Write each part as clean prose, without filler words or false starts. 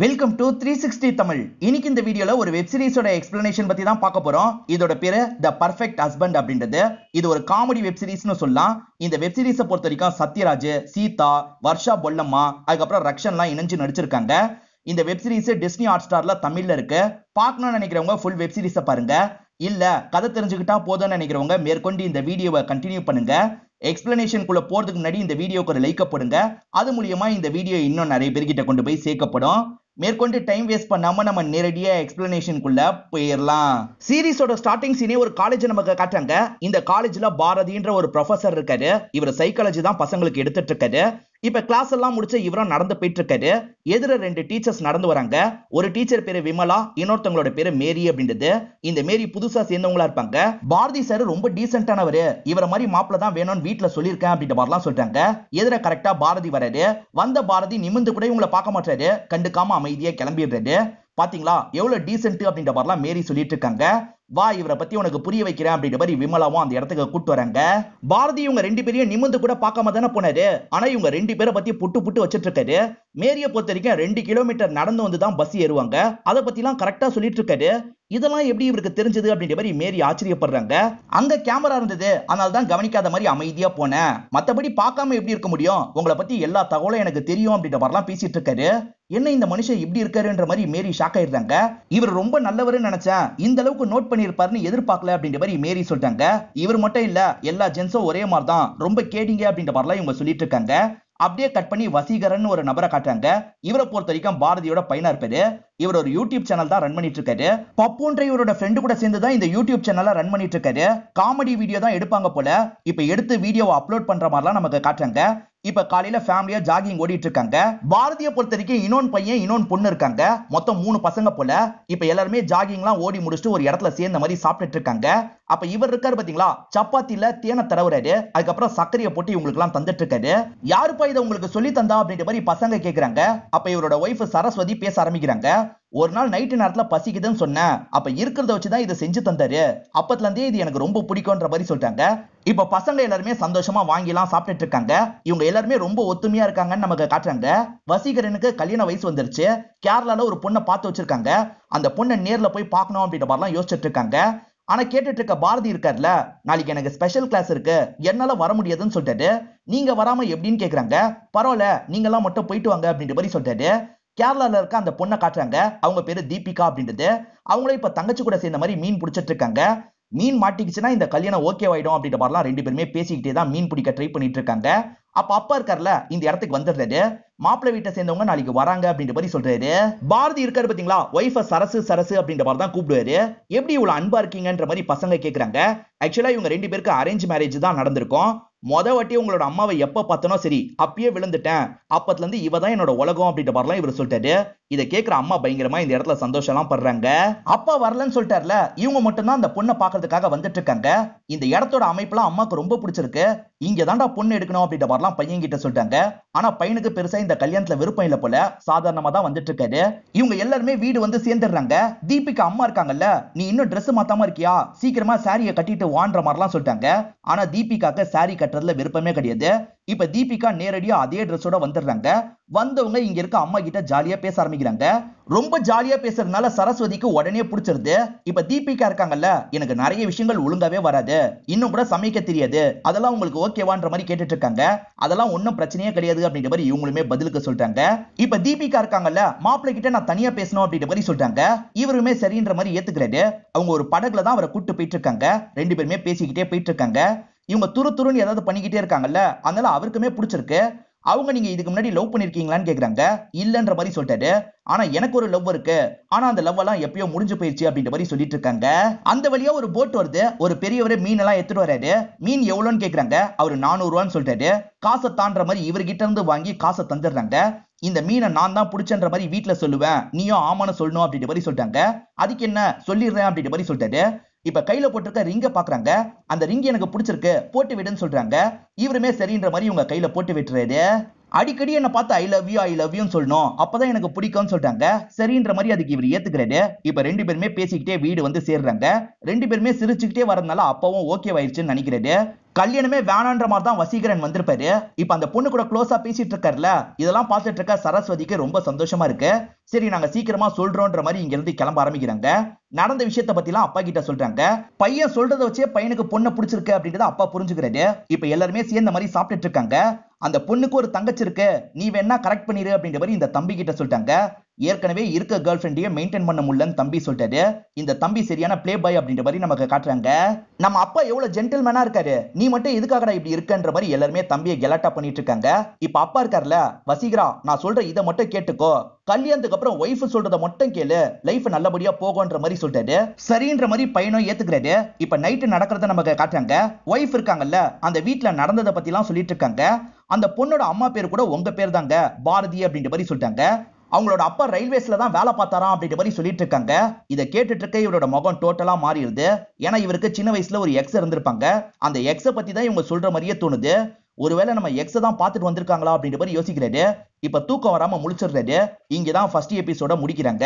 Welcome to 360 Tamil. இன்னைக்கு இந்த வீடியோல ஒரு வெப் சீரிஸோட எக்ஸ்பிளனேஷன் பத்தி தான் பார்க்க போறோம். இதோட பேரு த பர்ஃபெக்ட் ஹஸ்பண்ட் அப்படின்றது. இது ஒரு காமெடி வெப் சீரிஸ்னு சொல்லலாம். இந்த வெப் சீரிஸை பொறுத்த வரைக்கும் சத்யராஜ், சீதா, வர்ஷா பொல்லம்மா, அதுக்கப்புறம் ரக்ஷன்லாம் இணைஞ்சு நடிச்சிருக்காங்க. இந்த வெப் சீரிஸ் டிஸ்னி ஹாட் ஸ்டார்ல தமிழ்ல இருக்கு. பார்க்கணும்னு நினைக்கிறவங்க ஃபுல் வெப் சீரிஸை பாருங்க. இல்ல கதை தெரிஞ்சுக்கிட்டா போதும்னு நினைக்கிறவங்க மேற்கொண்டு இந்த வீடியோவை கண்டினியூ பண்ணுங்க. எக்ஸ்பிளனேஷனுக்குள்ள போறதுக்கு முன்னாடி இந்த வீடியோக்கு ஒரு லைக் போடுங்க. அது மூலியமா இந்த வீடியோ இன்னும் நிறைய பேர்கிட்ட கொண்டு போய் சேர்க்கப்படும். மேற்கொண்டு டைம் வேஸ்ட் பண்ணாம நம்ம நேரடியா எக்ஸ்பிளனேஷனுக்குள்ள போயிடலாம். சீரிஸோட ஸ்டார்டிங் சீனே ஒரு காலேஜ் நமக்கு காட்டுறாங்க. இந்த காலேஜ்ல பாரதின்ற ஒரு ப்ரொஃபசர் இருக்காரு. இவர் சைக்காலஜி தான் பசங்களுக்கு எடுத்துட்டு இருக்காரு. இப்ப கிளாஸ் எல்லாம் முடிச்சு இவரும் நடந்து போயிட்டு இருக்காரு. எதிர ரெண்டு டீச்சர்ஸ் நடந்து வராங்க. ஒரு டீச்சர் பேரு விமலா, இன்னொருத்தவங்களோட பேரு மேரி அப்படின்றது. இந்த மேரி புதுசா சேர்ந்தவங்களா இருப்பாங்க. பாரதி சார் ரொம்ப டீசென்டானவரு, இவர மாதிரி மாப்பிள்ள தான் வேணும்னு வீட்டுல சொல்லியிருக்கேன் அப்படின்ற மாதிரிலாம் சொல்றாங்க. எதிர கரெக்டா பாரதி வராரு. வந்த பாரதி நிமிந்து கூட இவங்களை பார்க்க மாட்டாரு. கண்டுக்காம அமைதியா கிளம்பிடுறாரு. பாத்தீங்களா எவ்வளவு டீசென்ட் அப்படின்ற மாதிரிலாம் மேரி சொல்லிட்டு இருக்காங்க. வா இவரை பத்தி உனக்கு புரிய வைக்கிறேன் அப்படின்ற மாதிரி விமலாவும் அந்த இடத்துக்கு கூட்டு வராங்க. பாரதி இவங்க ரெண்டு பேரையும் நிமிந்து கூட பார்க்காம தானே போனாரு. ஆனா இவங்க ரெண்டு பேரை பத்தி புட்டு வச்சிட்டு இருக்காரு. மேரிய பொறுத்த வரைக்கும் 2 கிலோமீட்டர் நடந்து வந்து தான் பஸ் ஏறுவாங்க. அதை பத்தி எல்லாம் கரெக்டா சொல்லிட்டு இருக்காரு. இதெல்லாம் எப்படி இவருக்கு தெரிஞ்சது அப்படின்ற மாதிரி மேரி ஆச்சரியப்படுறாங்க. அங்க கேமரா இருந்தது, அதனால தான் கவனிக்காத மாதிரி அமைதியா போனேன். மத்தபடி பார்க்காம எப்படி இருக்க முடியும், உங்களை பத்தி எல்லா தகவலும் எனக்கு தெரியும் அப்படின்ற மாதிரிலாம் பேசிட்டு இருக்காரு. என்ன இந்த மனுஷன் இப்படி இருக்காருன்ற மாதிரி மேரி ஷாக் ஆயிடுறாங்க. இவர் ரொம்ப நல்லவர்னு நினைச்சேன், இந்த அளவுக்கு நோட் பண்ணிருப்பாருன்னு எதிர்பார்க்கல அப்படின்ற மாதிரி மேரி சொல்றாங்க. இவர் மட்டும் இல்ல, எல்லா ஜென்ஸும் ஒரே மாதிரி தான், ரொம்ப கேடிங்க அப்படின்ற மாதிரிலாம் இவங்க சொல்லிட்டு இருக்காங்க. அப்படியே கட் பண்ணி வசீகரன் ஒரு நபரை காட்டுறாங்க. இவரை பொறுத்த வரைக்கும் பாரதியோட பையனா இருப்பாரு. இவர் ஒரு யூடியூப் சேனல் தான் ரன் பண்ணிட்டு இருக்காரு. பப்புன்ற இவரோட ஃப்ரெண்டு கூட சேர்ந்து தான் இந்த யூடியூப் சேனலை ரன் பண்ணிட்டு இருக்காரு. காமெடி வீடியோ தான் எடுப்பாங்க போல. இப்ப எடுத்து வீடியோவை அப்லோட் பண்ற மாதிரிலாம் நமக்கு காட்டுறாங்க. இப்ப காலையில ஃபேமிலியா ஜாகிங் ஓடிட்டு இருக்காங்க. பாரதியை பொறுத்த வரைக்கும் இன்னொன்னு பையன் இன்னொன்னு பொண்ணு இருக்காங்க. மொத்தம் 3 பசங்க போல. இப்ப எல்லாருமே ஜாகிங்லாம் ஓடி முடிச்சுட்டு ஒரு இடத்துல சேர்ந்த மாதிரி சாப்பிட்டுட்டு இருக்காங்க. அப்ப இவர் இருக்காரு பாத்தீங்களா, சப்பாத்தில தேனை தடவுறாரு. அதுக்கப்புறம் சர்க்கரையை போட்டு இவங்களுக்கு எல்லாம் தந்துட்டு இருக்காரு. யாருப்பா இதை உங்களுக்கு சொல்லி தந்தா அப்படின்ற மாதிரி பசங்க கேக்குறாங்க. அப்ப இவரோட ஒய்ஃப் சரஸ்வதி பேச ஆரம்பிக்கிறாங்க. ஒரு நாள் நைட்டு நேரத்துல பசிக்குதுன்னு சொன்னேன், அப்ப இருக்கிறத வச்சுதான் இதை செஞ்சு தந்தாரு. அப்பத்துல இருந்தே இது எனக்கு ரொம்ப பிடிக்கும்ன்ற மாதிரி சொல்றாங்க. இப்ப பசங்க எல்லாருமே சந்தோஷமா வாங்கிலாம் சாப்பிட்டுட்டு இருக்காங்க. இவங்க எல்லாருமே ரொம்ப ஒத்துமையா இருக்காங்கன்னு நமக்கு காட்டுறாங்க. வசீகரனுக்கு கல்யாண வயசு வந்துருச்சு. கேரளால ஒரு பொண்ணை பார்த்து வச்சிருக்காங்க. அந்த பொண்ணை நேர்ல போய் பார்க்கணும் அப்படின்ற மாதிரிலாம் யோசிச்சுட்டு இருக்காங்க. ஆனா கேட்டுட்டு இருக்க பாரதி இருக்காருல்ல, நாளைக்கு எனக்கு ஸ்பெஷல் கிளாஸ் இருக்கு, என்னால வர முடியாதுன்னு சொல்லிட்டாரு. நீங்க வராம எப்படின்னு கேக்குறாங்க. பரவாயில்ல, நீங்க எல்லாம் மட்டும் போயிட்டு வாங்க அப்படின்ற மாதிரி சொல்லிட்டாரு. கேரளால இருக்க அந்த பொண்ணை காட்டுறாங்க. அவங்க பேரு தீபிகா அப்படின்றது. அவங்களே இப்ப தங்கச்சி கூட சேர்ந்த மாதிரி மீன் பிடிச்சிட்டு இருக்காங்க. மீன் மாட்டிக்கிச்சுன்னா இந்த கல்யாணம் ஓகே ஆயிடும் அப்படின்ற மாதிரிலாம் ரெண்டு பேருமே பேசிக்கிட்டே தான் மீன் பிடிக்க ட்ரை பண்ணிட்டு இருக்காங்க. அப்ப அப்பா இருக்காருல, இந்த இடத்துக்கு வந்துடுறாரு. மாப்பிள்ளை வீட்டை சேர்ந்தவங்க நாளைக்கு வராங்க அப்படின்ற மாதிரி சொல்றாரு. பாரதி இருக்காரு பாத்தீங்களா, ஒய்ஃப சரசு சரசு அப்படின்ற மாதிரி தான் கூப்பிடுவாரு. எப்படி இவ்வளவு அன்பா இருக்கீங்கன்ற மாதிரி பசங்க கேக்குறாங்க. ஆக்சுவலா இவங்க ரெண்டு பேருக்கு அரேஞ்ச் மேரேஜ் தான் நடந்திருக்கும். வாட்டி உங்களோட அம்மாவை எப்ப பார்த்தனோ சரி, அப்பயே விழுந்துட்டேன். அப்பத்துல இருந்து இவ தான் என்னோட உலகம் அப்படின்ற மாதிரிலாம் இவர் சொல்லிட்டாரு. இதை கேட்கிற அம்மா பயங்கரமா இந்த இடத்துல சந்தோஷம் எல்லாம் படுறாங்க. அப்பா வரலன்னு சொல்லிட்டார்ல, இவங்க மட்டும் தான் அந்த பொண்ணை பாக்குறதுக்காக வந்துட்டு இருக்காங்க. இந்த இடத்தோட அமைப்புலாம் அம்மாக்கு ரொம்ப பிடிச்சிருக்கு. இங்க தாண்டா பொண்ணு எடுக்கணும் அப்படின்ற மாதிரிலாம் பையன் கிட்ட சொல்லிட்டாங்க. ஆனா பையனுக்கு பெருசா இந்த கல்யாணத்துல விருப்பம் இல்ல போல, சாதாரணமா தான் வந்துட்டு இருக்காரு. இவங்க எல்லாருமே வீடு வந்து சேர்ந்துடுறாங்க. தீபிகா அம்மா இருக்காங்கல்ல, நீ இன்னும் ட்ரெஸ் மாத்தாம இருக்கியா, சீக்கிரமா சாரியை கட்டிட்டு வான்ற மாதிரிலாம் சொல்லிட்டாங்க. ஆனா தீபிகாக்கு சாரி கட்டுறதுல விருப்பமே கிடையாது. இப்ப தீபிகா நேரடியா அதே ட்ரெஸ்ஸோட வந்துடுறாங்க. வந்தவங்க இங்க இருக்க அம்மா கிட்ட ஜாலியா பேச ஆரம்பிக்கிறாங்க. ரொம்ப ஜாலியா பேசுறதுனால சரஸ்வதிக்கு உடனே பிடிச்சிருது. இப்ப தீபிகா இருக்காங்கல்ல, எனக்கு நிறைய விஷயங்கள் ஒழுங்காவே வராது, இன்னும் கூட சமைக்க தெரியாது, அதெல்லாம் உங்களுக்கு ஓகேவான்ற மாதிரி கேட்டுட்டு இருக்காங்க. அதெல்லாம் ஒன்னும் பிரச்சனையே கிடையாது அப்படின்ற மாதிரி இவங்களுமே பதிலுக்கு சொல்றாங்க. இப்ப தீபிகா இருக்காங்கல்ல, மாப்பிள்ளை கிட்ட நான் தனியா பேசணும் அப்படின்ற மாதிரி சொல்றாங்க. இவருமே சரின்ற மாதிரி ஏத்துக்கிறாரு. அவங்க ஒரு படகுல தான் அவரை கூட்டு போயிட்டு இருக்காங்க. ரெண்டு பேருமே பேசிக்கிட்டே போயிட்டு இருக்காங்க. இவங்க துருன்னு ஏதாவது பண்ணிக்கிட்டே இருக்காங்கல்ல, அதனால அவருக்குமே பிடிச்சிருக்கு. அவங்க நீங்க இதுக்கு முன்னாடி லவ் பண்ணிருக்கீங்களான்னு கேக்குறாங்க. இல்லன்ற மாதிரி சொல்லிட்டாரு. ஆனா எனக்கு ஒரு லவ் இருக்கு, ஆனா அந்த லவ் எல்லாம் எப்பயோ முடிஞ்சு போயிருச்சு அப்படின்ற மாதிரி சொல்லிட்டு இருக்காங்க. அந்த வழியா ஒரு போட் வருது. ஒரு பெரியவரே மீன் எல்லாம் எடுத்துட்டு வராரு. மீன் எவ்வளவுன்னு கேக்குறாங்க. அவரு 400 ரூபான்னு சொல்லிட்டாரு. காசை தாண்டற மாதிரி இவர்கிட்ட இருந்து வாங்கி காசை தந்துடுறாங்க. இந்த மீனை நான் தான் பிடிச்சன்ற மாதிரி வீட்டுல சொல்லுவேன், நீயும் ஆமான்னு சொல்லணும் அப்படின்ற மாதிரி சொல்லிட்டாங்க. அதுக்கு என்ன, சொல்லிடுறேன் அப்படின்ற மாதிரி சொல்லிட்டாரு. இப்ப கையில போட்டிருக்க ரிங்க பாக்குறாங்க. அந்த ரிங் எனக்கு பிடிச்சிருக்கு, போட்டு விடுன்னு சொல்றாங்க. இவருமே சரின்ற மாதிரி இவங்க கையில போட்டு விட்டுறாரு. அடிக்கடி என்ன பார்த்து ஐ லவ் யூன்னு சொல்லணும், அப்பதான் எனக்கு பிடிக்கும்னு சொல்றாங்க. சரின்ற மாதிரி அதுக்கு இவர் ஏத்துக்கிறாரு. இப்ப ரெண்டு பேருமே பேசிக்கிட்டே வீடு வந்து சேர்றாங்க. ரெண்டு பேருமே சிரிச்சுக்கிட்டே வரதுனால அப்பவும் ஓகே ஆயிடுச்சுன்னு நினைக்கிறாரு. கல்யாணமே வேணான்ற மாதிரி தான் வசீகரன் வந்திருப்பாரு. இப்ப அந்த பொண்ணு கூட க்ளோஸா பேசிட்டு இருக்காருல, இதெல்லாம் பார்த்துட்டு இருக்க சரஸ்வதிக்கு ரொம்ப சந்தோஷமா இருக்கு. சரி நாங்க சீக்கிரமா சொல்றோம்ன்ற மாதிரி இங்க இருந்து கிளம்ப ஆரம்பிக்கிறாங்க. நடந்த விஷயத்த பத்திலாம் அப்பா கிட்ட சொல்றாங்க. பையன் சொல்றதை வச்சே பையனுக்கு பொண்ணை பிடிச்சிருக்கு அப்படின்றத அப்பா புரிஞ்சுக்கிறாரு. இப்ப எல்லாருமே சேர்ந்த மாதிரி சாப்பிட்டுட்டு இருக்காங்க. அந்த பொண்ணுக்கு ஒரு தங்கச்சி இருக்கு, நீ வேணா கரெக்ட் பண்ணிரு அப்படின்ற மாதிரி இந்த தம்பி கிட்ட சொல்லிட்டாங்க. ஏற்கனவே இருக்க கேர்ள் ஃப்ரெண்டையே மெயின்டைன் பண்ண முடியலன்னு தம்பி சொல்லிட்டாரு. இந்த தம்பி சரியான பிளே பாய் அப்படின்ற மாதிரி நமக்கு காட்டுறாங்க. நம்ம அப்பா எவ்வளவு ஜென்டில்மேனா இருக்காரு, நீ மட்டும் எதுக்காகடா இப்படி இருக்கன்ற மாதிரி எல்லாருமே தம்பியை கெலாட்டா பண்ணிட்டு இருக்காங்க. இப்ப அப்பா இருக்காருல, வசீகரா நான் சொல்ற இதை மட்டும் கேட்டுக்கோ, கல்யாணத்துக்கு அப்புறம் ஒய்ஃப் சொல்றத மட்டும் கேளு, லைஃப் நல்லபடியா போகும்ன்ற மாதிரி சொல்லிட்டாரு. சரின்ற மாதிரி பையனும் ஏத்துக்கிறாரு. இப்ப நைட்டு நடக்கிறத நமக்கு காட்டுறாங்க. ஒய்ஃப் இருக்காங்கல்ல, அந்த வீட்டுல நடந்ததை பத்தி எல்லாம் சொல்லிட்டு இருக்காங்க. அந்த பொண்ணோட அம்மா பேர் கூட உங்க பேர் தாங்க, பாரதி அப்படின்ற மாதிரி சொல்லிட்டாங்க. அவங்களோட அப்பா ரயில்வேஸ்ல தான் வேலை பார்த்தாராம் அப்படின்ற மாதிரி சொல்லிட்டு இருக்காங்க. இதை கேட்டுட்டு இருக்க இவரோட முகம் டோட்டலா மாறிடுது. ஏன்னா இவருக்கு சின்ன வயசுல ஒரு எக்ஸ் இருந்திருப்பாங்க. அந்த எக்ஸ பத்தி தான் இவங்க சொல்ற மாதிரியே தோணுது. ஒருவேளை நம்ம எக்ஸ தான் பார்த்துட்டு வந்திருக்காங்களா அப்படின்ற மாதிரி யோசிக்கிறாரு. இப்ப தூக்கம் வராம முழிச்சிடுறாரு. இங்கதான் ஃபர்ஸ்ட் எபிசோட முடிக்கிறாங்க.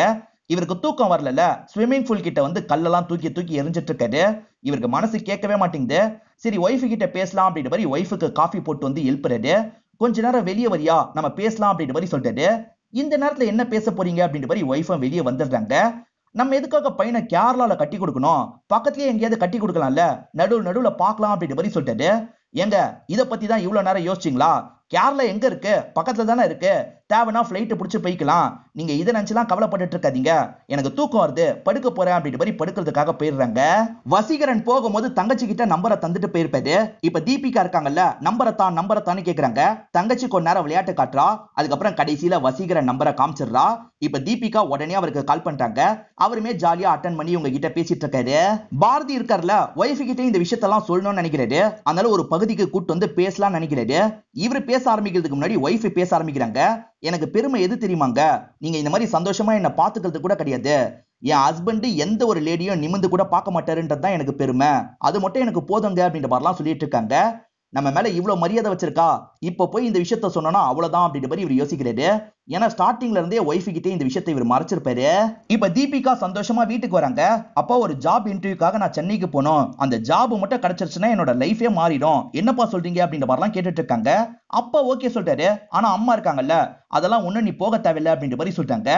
இவருக்கு தூக்கம் வரல, ஸ்விம்மிங் பூல் கிட்ட வந்து கல்லெல்லாம் தூக்கி தூக்கி எரிஞ்சிட்டு இருக்காரு. இவருக்கு மனசு கேட்கவே மாட்டேங்குது. சரி ஒய்ஃபு கிட்ட பேசலாம் அப்படின்ற மாதிரி ஒய்ஃபுக்கு காஃபி போட்டு வந்து எழுப்புறாரு. கொஞ்ச நேரம் வெளியே வரியா, நம்ம பேசலாம் அப்படின்ற மாதிரி சொல்லிட்டாரு. இந்த நேரத்துல என்ன பேச போறீங்க அப்படின்ற மாதிரி ஒய்ஃபும் வெளியே வந்துடுறாங்க. நம்ம எதுக்காக பையனை கேரளால கட்டி கொடுக்கணும், பக்கத்துலயே எங்கேயாவது கட்டி கொடுக்கலாம்ல, நடுவுல பார்க்கலாம் அப்படின்ற மாதிரி சொல்லிட்டாரு. ஏங்க இத பத்தி தான் இவ்வளவு நேரம் யோசிச்சிங்களா? கேரளா எங்க இருக்கு, பக்கத்துல தானே இருக்கு, தேவைன்னா பிளைட் பிடிச்சு போய்க்கலாம். நீங்க இதை நினைச்சலாம் கவலைப்பட்டு இருக்காதீங்க, எனக்கு தூக்கம் வருது படுக்க போறேன் அப்படின்ற மாதிரி படுக்கிறதுக்காக போயிடுறாங்க. வசீகரன் போகும்போது தங்கச்சி கிட்ட நம்பரை தந்துட்டு போயிருப்பாரு. இப்ப தீபிகா இருக்காங்கல்ல, நம்பரை கேக்குறாங்க. தங்கச்சி கொஞ்ச நேரம் விளையாட்டு காட்டுறா. அதுக்கப்புறம் கடைசியில வசீகரன் நம்பரை காமிச்சிடுறா. இப்ப தீபிகா உடனே அவருக்கு கால் பண்றாங்க. அவருமே ஜாலியா அட்டன் பண்ணி உங்க கிட்ட பேசிட்டு இருக்காரு. பாரதி இருக்காருல, ஒய்ஃபு கிட்ட இந்த விஷயத்தெல்லாம் சொல்லணும்னு நினைக்கிறாரு. அதனால ஒரு பகுதிக்கு கூட்டு வந்து பேசலாம்னு நினைக்கிறாரு. இவரு பேச ஆரம்பிக்கிறதுக்கு முன்னாடி ஒய்ஃப் பேச ஆரம்பிக்கிறாங்க. எனக்கு பெருமை எது தெரியுமாங்க, நீங்க இந்த மாதிரி சந்தோஷமா என்ன பாத்துக்கிறது கூட கிடையாது. என் ஹஸ்பண்ட் எந்த ஒரு லேடியும் நிமிந்து கூட பார்க்க மாட்டாருன்றதுதான் எனக்கு பெருமை, அது மட்டும் எனக்கு போதுங்க அப்படின்ற மாதிரிலாம் சொல்லிட்டு இருக்காங்க. நம்ம மேல இவ்வளவு மரியாதை வச்சிருக்கா, இப்ப போய் இந்த விஷயத்த சொன்னோம்னா அவ்வளவுதான் அப்படின்ற மாதிரி இவர் யோசிக்கிறாரு. ஏன்னா ஸ்டார்டிங்ல இருந்தே ஒய்ஃபு கிட்டே இந்த விஷயத்தை இவர் மறைச்சிருப்பாரு. இப்ப தீபிகா சந்தோஷமா வீட்டுக்கு வராங்க. அப்பா ஒரு ஜாப் இன்டர்வியூக்காக நான் சென்னைக்கு போனோம், அந்த ஜாப் மட்டும் கிடைச்சிருச்சுன்னா என்னோட லைஃபே மாறிடும், என்னப்பா சொல்றீங்க அப்படின்ற மாதிரிலாம் கேட்டுட்டு இருக்காங்க. அப்பா ஓகே சொல்லிட்டாரு. ஆனா அம்மா இருக்காங்கல்ல, அதெல்லாம் ஒண்ணு நீ போக தேவையில்லை அப்படின்ற மாதிரி சொல்லிட்டாங்க.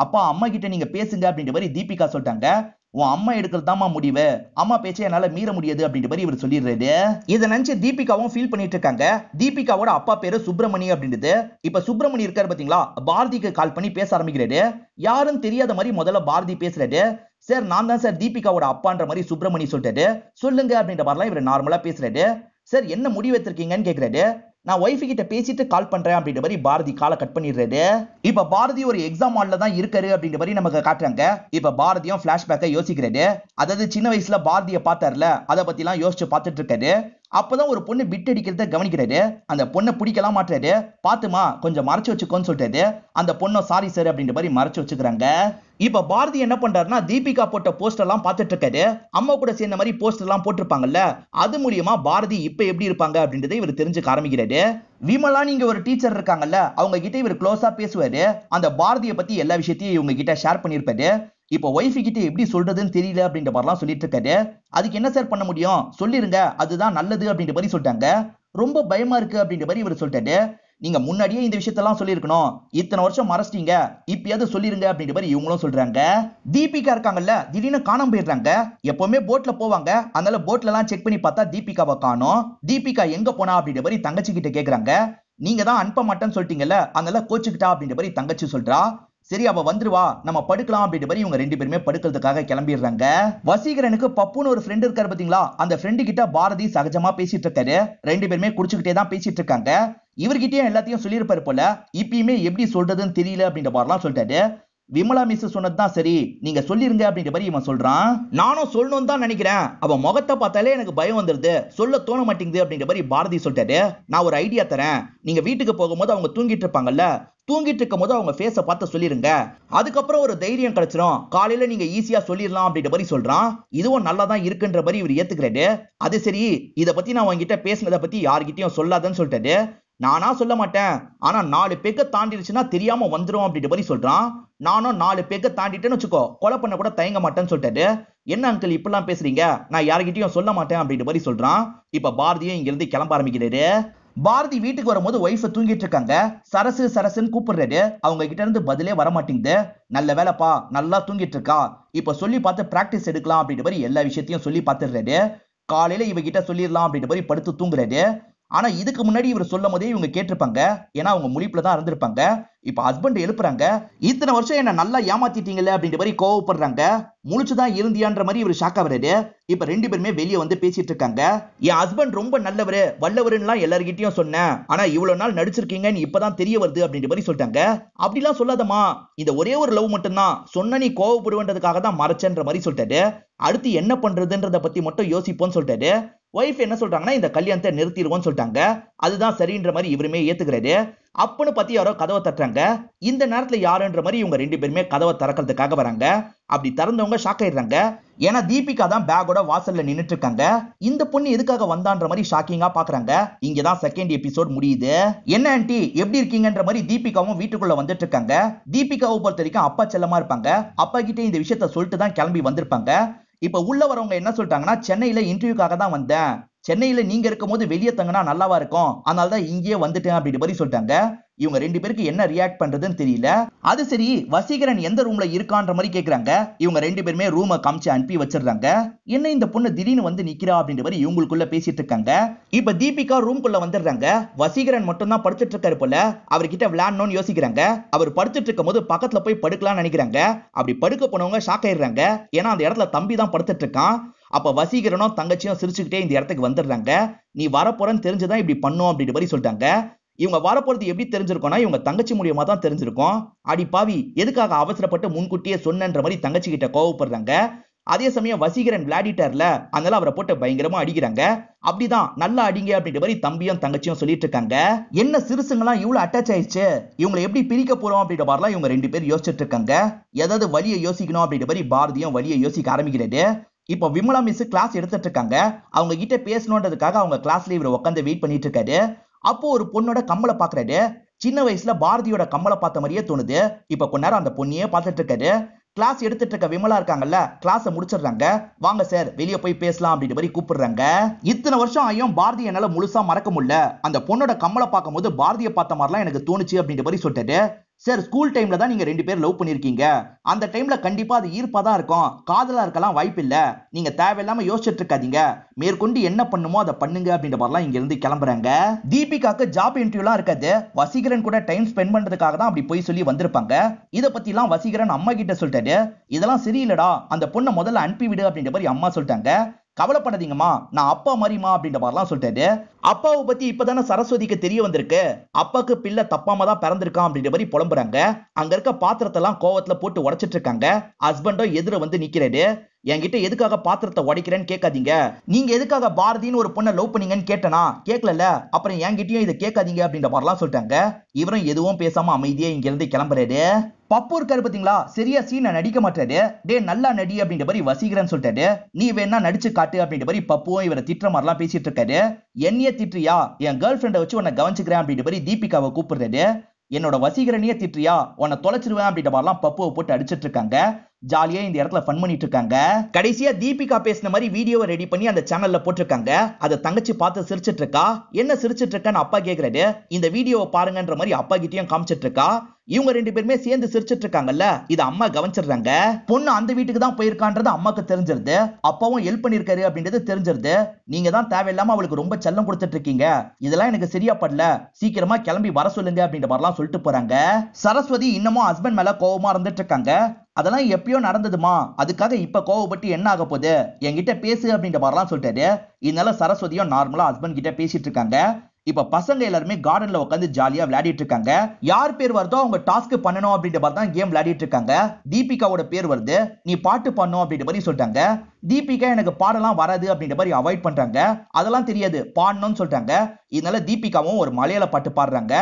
அப்பா அம்மா கிட்ட நீங்க பேசுங்க அப்படின்ற மாதிரி தீபிகா சொல்லிட்டாங்க. உன் அம்மா எடுக்கிறதாமா முடிவு, அம்மா பேச்சை என்னால மீற முடியாது அப்படின்ற மாதிரி இவர் சொல்லிடுறாரு. இதை நினைச்சு தீபிகாவும் ஃபீல் பண்ணிட்டு இருக்காங்க. தீபிகாவோட அப்பா பேரு சுப்பிரமணி அப்படின்றது. இப்ப சுப்பிரமணி இருக்காரு பாத்தீங்களா, பாரதிக்கு கால் பண்ணி பேச ஆரம்பிக்கிறாரு. யாரும் தெரியாத மாதிரி முதல்ல பாரதி பேசுறாரு. சார் நான் தான் சார் தீபிகாவோட அப்பான்ற மாதிரி சுப்பிரமணி சொல்லிட்டாரு. சொல்லுங்க அப்படின்ற மாதிரிலாம் இவர் நார்மலா பேசுறாரு. சார் என்ன முடிவு எடுத்திருக்கீங்கன்னு கேக்குறாரு. நான் ஒய்ஃபு கிட்ட பேசிட்டு கால் பண்றேன் அப்படின்ற மாதிரி பாரதி காலை கட் பண்ணிடுறாரு. இப்ப பாரதி ஒரு எக்ஸாம் ஹால்ல தான் இருக்காரு அப்படின்ற மாதிரி நமக்கு காட்டுறாங்க. இப்ப பாரதியும் பிளாஷ்பேக்கை யோசிக்கிறாரு. அதாவது சின்ன வயசுல பாரதியை பார்த்தாருல, அதை பத்தி எல்லாம் யோசிச்சு பார்த்துட்டு இருக்காரு. அப்பதான் ஒரு பொண்ணு பிட் அடிக்கிறத கவனிக்கிறாரு. அந்த பொண்ணை பிடிக்கலாம் மாட்டாரு. பாத்துமா கொஞ்சம் மறைச்சு வச்சுக்கோன்னு சொல்லிட்டாரு. அந்த பொண்ணை சாரி சார் அப்படின்ற மாதிரி மறைச்சு வச்சுக்கிறாங்க. இப்ப பாரதி என்ன பண்றாருன்னா, தீபிகா போட்ட போஸ்டர் எல்லாம் பார்த்துட்டு இருக்காரு. அம்மா கூட சேர்ந்த மாதிரி போஸ்டர் எல்லாம் போட்டிருப்பாங்கல்ல, அது மூலியமா பாரதி இப்ப எப்படி இருப்பாங்க அப்படின்றத இவர் தெரிஞ்சுக்க ஆரம்பிக்கிறாரு. விமலா நீங்க ஒரு டீச்சர் இருக்காங்கல்ல, அவங்க கிட்ட இவர் க்ளோஸா பேசுவாரு. அந்த பாரதியை பத்தி எல்லா விஷயத்தையும் இவங்க கிட்ட ஷேர் பண்ணிருப்பாரு. இப்போ ஒய்ஃபு கிட்ட எப்படி சொல்றதுன்னு தெரியல அப்படின்ற மாதிரிலாம் சொல்லிட்டு இருக்காரு. அதுக்கு என்ன சார் பண்ண முடியும், சொல்லிருங்க அதுதான் நல்லது அப்படின்ற மாதிரி சொல்லிட்டாங்க. ரொம்ப பயமா இருக்கு அப்படின்ற மாதிரி இவர் சொல்லிட்டாரு. நீங்க முன்னாடியே இந்த விஷயத்தெல்லாம் சொல்லிருக்கணும், இத்தனை வருஷம் மறைச்சிட்டீங்க, இப்பயாவது சொல்லிருங்க அப்படின்ற மாதிரி இவங்களும் சொல்றாங்க. தீபிகா இருக்காங்கல்ல, திடீர்னு காணாம போயிடுறாங்க. எப்பவுமே போட்ல போவாங்க, அதனால போட்ல எல்லாம் செக் பண்ணி பார்த்தா தீபிகாவை காணோம். தீபிகா எங்க போனா அப்படின்ற மாதிரி தங்கச்சி கிட்ட கேக்குறாங்க. நீங்க தான் அனுப்ப மாட்டேன்னு சொல்லிட்டீங்கல்ல, அதனால கோச்சுக்கிட்டா அப்படின்ற மாதிரி தங்கச்சி சொல்றா. சரி அவ வந்துருவா, நம்ம படுக்கலாம் அப்படின்ற மாதிரி இவங்க ரெண்டு பேருமே படுக்கிறதுக்காக கிளம்பிடுறாங்க. வசீகரனுக்கு பப்புன்னு ஒரு ஃப்ரெண்ட் இருக்காரு பாத்தீங்களா, அந்த ஃப்ரெண்டு கிட்ட பாரதி சகஜமா பேசிட்டு இருக்காரு. ரெண்டு பேருமே குடிச்சுக்கிட்டே தான் பேசிட்டு இருக்காங்க. இவர்கிட்டயும் எல்லாத்தையும் சொல்லியிருப்பாரு போல. இப்பயுமே எப்படி சொல்றதுன்னு தெரியல அப்படின்ற மாதிரிலாம் சொல்லிட்டாரு. விமலா மிஸ் சொன்னதுதான் சரி, நீங்க சொல்லிருங்க அப்படின்ற மாதிரி இவன் சொல்றான். நானும் சொல்லணும்னு தான் நினைக்கிறேன், அவன் முகத்தை பார்த்தாலே எனக்கு பயம் வந்துருது, சொல்ல தோண மாட்டேங்குது அப்படின்ற மாதிரி பாரதி சொல்லிட்டாரு. நான் ஒரு ஐடியா தரேன், நீங்க வீட்டுக்கு போகும்போது அவங்க தூங்கிட்டு இருப்பாங்கல்ல, தூங்கிட்டு இருக்கும் போது அவங்க ஃபேஸை பார்த்து சொல்லிருங்க, அதுக்கப்புறம் ஒரு தைரியம் கிடைச்சிரும், காலையில நீங்க ஈஸியா சொல்லிடலாம் அப்படின்ற மாதிரி சொல்றான். இதுவும் நல்லா தான் இருக்குன்ற மாதிரி இவர் ஏத்துக்கிறாரு. அது சரி, இதை பத்தி நான் உங்ககிட்ட பேசினதை பத்தி யார்கிட்டயும் சொல்லாதன்னு சொல்லிட்டாரு. நானா சொல்ல மாட்டேன், ஆனா 4 பேக்க தாண்டிடுச்சுன்னா தெரியாம வந்துரும் அப்படின்ற மாதிரி சொல்றான். நானும் 4 பேக்க தாண்டிட்டேன்னு வச்சுக்கோ, கொலை பண்ண கூட தயங்க மாட்டேன்னு சொல்லிட்டாரு. என்ன அங்கிள் இப்பெல்லாம் பேசுறீங்க, நான் யார்கிட்டயும் சொல்ல மாட்டேன் அப்படின்ற மாதிரி சொல்றான். இப்ப பாரதியும் இங்க இருந்து கிளம்ப ஆரம்பிக்கிறாரு. பாரதி வீட்டுக்கு வரும்போது ஒய்ஃப தூங்கிட்டு இருக்காங்க. சரசு சரசுன்னு கூப்பிடுறாரு. அவங்க கிட்ட இருந்து பதிலே வர மாட்டேங்குது. நல்ல வேலைப்பா, நல்லா தூங்கிட்டு இருக்கா, இப்ப சொல்லி பார்த்து பிராக்டிஸ் எடுக்கலாம் அப்படின்ற மாதிரி எல்லா விஷயத்தையும் சொல்லி பார்த்துடுறாரு. காலையில இவகிட்ட சொல்லிடலாம் அப்படின்ற மாதிரி படுத்து தூங்குறாரு. ஆனா இதுக்கு முன்னாடி இவர் சொல்லும் போதே இவங்க கேட்டிருப்பாங்க. ஏன்னா அவங்க முழிப்புல தான் இருந்திருப்பாங்க. இப்ப ஹஸ்பண்ட் எழுப்புறாங்க. இத்தனை வருஷம் என்ன நல்லா ஏமாத்திட்டீங்களே அப்படின்ற மாதிரி கோவப்படுறாங்க. முழிச்சுதான் இருந்தியான்ற மாதிரி இவர் ஷாக் ஆகுறாரு. இப்ப ரெண்டு பேருமே வெளியே வந்து பேசிட்டு இருக்காங்க. என் ஹஸ்பண்ட் ரொம்ப நல்லவரு வல்லவருன்னு எல்லார்கிட்டயும் சொன்னேன், ஆனா இவ்வளவு நாள் நடிச்சிருக்கீங்கன்னு இப்பதான் தெரிய வருது அப்படின்ற மாதிரி சொல்லிட்டாங்க. அப்படிலாம் சொல்லாதமா, இந்த ஒரே ஒரு லவ் மட்டும்தான், சொன்ன நீ கோவப்படுவன்றதுக்காக தான் மறைச்சன்ற மாதிரி சொல்லிட்டாரு. அடுத்து என்ன பண்றதுன்றத பத்தி மட்டும் யோசிப்போம்னு சொல்லிட்டாரு. ஒய்ஃப் என்ன சொல்றாங்கன்னா இந்த கல்யாணத்தை நிறுத்திடுவோம்னு சொல்லிட்டாங்க. அதுதான் சரின்ற மாதிரி இவருமே ஏத்துக்கிறாரு. அப்பன்னு பத்தி யாரோ கதவை தட்டுறாங்க. இந்த நேரத்துல யாருன்ற மாதிரி இவங்க ரெண்டு பேருமே கதவை திறக்கிறதுக்காக வராங்க. அப்படி திறந்தவங்க ஷாக் ஆயிடுறாங்க. ஏன்னா தீபிகா தான் பேக்கோட வாசல்ல நின்னுட்டு இருக்காங்க. இந்த பொண்ணு எதுக்காக வந்தான்ற மாதிரி ஷாக்கிங்கா பாக்குறாங்க. இங்கதான் செகண்ட் எபிசோட் முடியுது. என்ன ஆன்ட்டி எப்படி இருக்கீங்கன்ற மாதிரி தீபிகாவும் வீட்டுக்குள்ள வந்துட்டு இருக்காங்க. தீபிகாவை பொறுத்த வரைக்கும் அப்பா செல்லமா இருப்பாங்க. அப்பா கிட்ட இந்த விஷயத்த சொல்லிட்டு தான் கிளம்பி வந்திருப்பாங்க. இப்ப உள்ள வரவங்க என்ன சொல்லிட்டாங்கன்னா, சென்னையில இன்டர்வியூக்காக தான் வந்தேன், சென்னையில நீங்க இருக்கும் போது வெளியே தங்கினா நல்லாவா இருக்கும், அதனாலதான் இங்கேயே வந்துட்டேன் அப்படின்ற மாதிரி சொல்லிட்டாங்க. இவங்க ரெண்டு பேருக்கு என்ன ரியாக்ட் பண்றதுன்னு தெரியல. அது சரி, வசீகரன் எந்த ரூம்ல இருக்கான்ற மாதிரி கேக்குறாங்க. இவங்க ரெண்டு பேருமே ரூமை காமிச்சு அனுப்பி வச்சிடுறாங்க. என்ன இந்த பொண்ணு திடீர்னு வந்து நிக்கிறா அப்படின்ற மாதிரி இவங்களுக்குள்ள பேசிட்டு இருக்காங்க. இப்ப தீபிகா ரூம்குள்ள வந்துடுறாங்க. வசீகரன் மட்டும் தான் படுத்துட்டு இருக்காரு போல. அவர்கிட்ட விளையாடணும்னு யோசிக்கிறாங்க. அவர் படுத்துட்டு இருக்கும் போது பக்கத்துல போய் படுக்கலாம்னு நினைக்கிறாங்க. அப்படி படுக்க போனவங்க ஷாக் ஆயிடுறாங்க. ஏன்னா அந்த இடத்துல தம்பி தான் படுத்துட்டு இருக்கான். அப்ப வசீகரனும் தங்கச்சியும் சிரிச்சுக்கிட்டே இந்த இடத்துக்கு வந்துடுறாங்க. நீ வரப்போறன்னு தெரிஞ்சுதான் இப்படி பண்ணும் அப்படின்ற மாதிரி சொல்லிட்டாங்க. இவங்க வரப்போறது எப்படி தெரிஞ்சிருக்கோம்னா, இவங்க தங்கச்சி மூலியமா தான் தெரிஞ்சிருக்கும். அடி பாவி, எதுக்காக அவசரப்பட்டு முன்கூட்டியே சொன்னன்ற மாதிரி தங்கச்சி கிட்ட கோவப்படுறாங்க. அதே சமயம் வசீகரன் விளையாடிட்டார்ல, அதனால அவரை போட்டு பயங்கரமா அடிக்கிறாங்க. அப்படிதான் நல்லா அடிங்க அப்படின்ற மாதிரி தம்பியும் தங்கச்சியும் சொல்லிட்டு இருக்காங்க. என்ன சிறுசுங்களாம் இவ்வளவு அட்டாச் ஆயிடுச்சு, இவங்களை எப்படி பிரிக்க போறோம் அப்படின்ற மாதிரிலாம் இவங்க ரெண்டு பேர் யோசிச்சுட்டு இருக்காங்க. ஏதாவது வழியை யோசிக்கணும் அப்படின்ற மாதிரி பாரதியும் வழியை யோசிக்க ஆரம்பிக்கிறது. இப்ப விமலா மிஸ் கிளாஸ் எடுத்துட்டு இருக்காங்க. அவங்க கிட்ட பேசணுன்றதுக்காக அவங்க கிளாஸ்ல இவர் உட்காந்து வெயிட் பண்ணிட்டு இருக்காரு. அப்போ ஒரு பொண்ணோட கம்மலை பாக்குறாரு. சின்ன வயசுல பாரதியோட கம்மலை பார்த்த மாதிரியே தோணுது. இப்ப கொஞ்ச நேரம் அந்த பொண்ணையே பார்த்துட்டு இருக்காரு. கிளாஸ் எடுத்துட்டு இருக்க விமலா இருக்காங்கல்ல, கிளாஸை முடிச்சிடுறாங்க. வாங்க சார் வெளியே போய் பேசலாம் அப்படின்ற மாதிரி கூப்பிடுறாங்க. இத்தனை வருஷம் ஆயும் பாரதி என்னால முழுசா மறக்க முடியல. அந்த பொண்ணோட கம்மலை பார்க்கும் போது பாரதியை பார்த்த மாதிரிலாம் எனக்கு தோணுச்சு அப்படின்ற மாதிரி சொல்லிட்டாரு. சார் ஸ்கூல் டைம்ல தான் நீங்க ரெண்டு பேர் லவ் பண்ணிருக்கீங்க. அந்த டைம்ல கண்டிப்பா அது ஈர்ப்பா தான் இருக்கும், காதலா இருக்கலாம் வாய்ப்பு இல்ல. நீங்க தேவையில்லாம யோசிச்சுட்டு இருக்காதீங்க, மேற்கொண்டு என்ன பண்ணுமோ அதை பண்ணுங்க அப்படின்ற மாதிரிலாம் இங்க இருந்து கிளம்புறாங்க. தீபிகாக்கு ஜாப் இன்டர்வியூலாம் இருக்காது. வசீகரன் கூட டைம் ஸ்பெண்ட் பண்றதுக்காக தான் அப்படி போய் சொல்லி வந்திருப்பாங்க. இதை பத்தி எல்லாம் வசீகரன் அம்மா கிட்ட சொல்லிட்டாரு. இதெல்லாம் சரியில்லடா, அந்த பொண்ணை முதல்ல அனுப்பி விடு அப்படின்ற மாதிரி அம்மா சொல்லிட்டாங்க. கவலைப்படாதீங்கம்மா, நான் அப்பா மாதிரிமா அப்படின்ற மாதிரிலாம் சொல்லிட்டாரு. அப்பாவை பத்தி இப்பதானே சரஸ்வதிக்கு தெரிய வந்திருக்கு. அப்பாக்கு பிள்ளை தப்பாம தான் பிறந்திருக்கான் அப்படின்ற மாதிரி புலம்புறாங்க. அங்க இருக்க பாத்திரத்தெல்லாம் கோவத்துல போட்டு உடைச்சிட்டு இருக்காங்க. ஹஸ்பண்டோ எதிர வந்து நிக்கிறாரு. என்கிட்ட எதுக்காக பாத்திரத்தை உடைக்கிறேன்னு கேட்காதீங்க, நீங்க எதுக்காக பாரதின்னு ஒரு பொண்ணை லவ் பண்ணீங்கன்னு கேட்டனா, கேட்கல, அப்புறம் என்கிட்டயும் இதை கேட்காதீங்க அப்படின்ற மாதிரிலாம் சொல்லிட்டாங்க. இவரும் எதுவும் பேசாம அமைதியா இங்க இருந்து கிளம்புறாரு. பப்பு இருக்காரு பாத்தீங்களா, சரியா சீனை நடிக்க மாட்டாரு. டே நல்லா நடி அப்படின்ற மாதிரி வசீகரன் சொல்லிட்டாரு. நீ வேணா நடிச்சு காட்டு அப்படின்ற மாதிரி பப்புவும் இவரை திட்டுற மாதிரிலாம் பேசிட்டு இருக்காரு. என்னைய திட்டுறியா, என் கேர்ள் ஃபிரெண்டை வச்சு உன்னை கவனிச்சுக்கிறேன் அப்படின்ற மாதிரி தீபிகாவை கூப்பிடுறாரு. என்னோட வசீகரனையே திட்டுறியா, உன்னை தொலைச்சிருவேன் அப்படின்ற மாதிரிலாம் பப்புவை போட்டு அடிச்சிட்டு இருக்காங்க. ஜாலியா இந்த இடத்துல ஃபன் பண்ணிட்டு இருக்காங்க. கடைசியா தீபிகா பேசின மாதிரி வீடியோவை ரெடி பண்ணி அந்த சேனல்ல போட்டிருக்காங்க. அதை தங்கச்சி பார்த்து சிரிச்சிட்டு இருக்கா. என்ன சிரிச்சிட்டு இருக்கான்னு அப்பா கேக்குறாரு. இந்த வீடியோவை பாருங்கன்ற மாதிரி அப்பா கிட்டயும் காமிச்சிட்டு இருக்கா. இவங்க ரெண்டு பேருமே சேர்ந்து சிரிச்சிட்டு இருக்காங்கல்ல, இதை அம்மா கவனிச்சிடுறாங்க. பொண்ணு அந்த வீட்டுக்கு தான் போயிருக்கான்றது அம்மாக்கு தெரிஞ்சிருது. அப்பாவும் ஹெல்ப் பண்ணிருக்காரு அப்படின்றது தெரிஞ்சிருது. நீங்க தான் தேவையில்லாம அவளுக்கு ரொம்ப செல்லம் கொடுத்துட்டு இருக்கீங்க, இதெல்லாம் எனக்கு சரியா படல, சீக்கிரமா கிளம்பி வர சொல்லுங்க அப்படின்ற மாதிரிலாம் சொல்லிட்டு போறாங்க. சரஸ்வதி இன்னமும் ஹஸ்பண்ட் மேல கோவமா இருந்துட்டு இருக்காங்க. அதெல்லாம் எப்பயோ நடந்ததுமா, அதுக்காக இப்ப கோவப்பட்டு என்ன ஆக போகுது, என்கிட்ட பேசு அப்படின்ற மாதிரிலாம் சொல்லிட்டாரு. இதனால சரஸ்வதியும் நார்மலா ஹஸ்பண்ட் கிட்ட பேசிட்டு இருக்காங்க. இப்ப பசங்க எல்லாருமே கார்டன்ல உட்காந்து ஜாலியா விளையாடிட்டு இருக்காங்க. யார் பேர் வருதோ அவங்க டாஸ்க் பண்ணணும் அப்படின்ற மாதிரி தான் கேம் விளையாடிட்டு இருக்காங்க. தீபிகாவோட பேர் வருது. நீ பாட்டு பாடணும் அப்படின்ற மாதிரி சொல்லிட்டாங்க. தீபிகா எனக்கு பாடலாம் வராது அப்படின்ற மாதிரி அவாய்ட் பண்றாங்க. அதெல்லாம் தெரியாது, பாடணும்னு சொல்றாங்க. இதனால தீபிகாவும் ஒரு மலையாள பாட்டு பாடுறாங்க.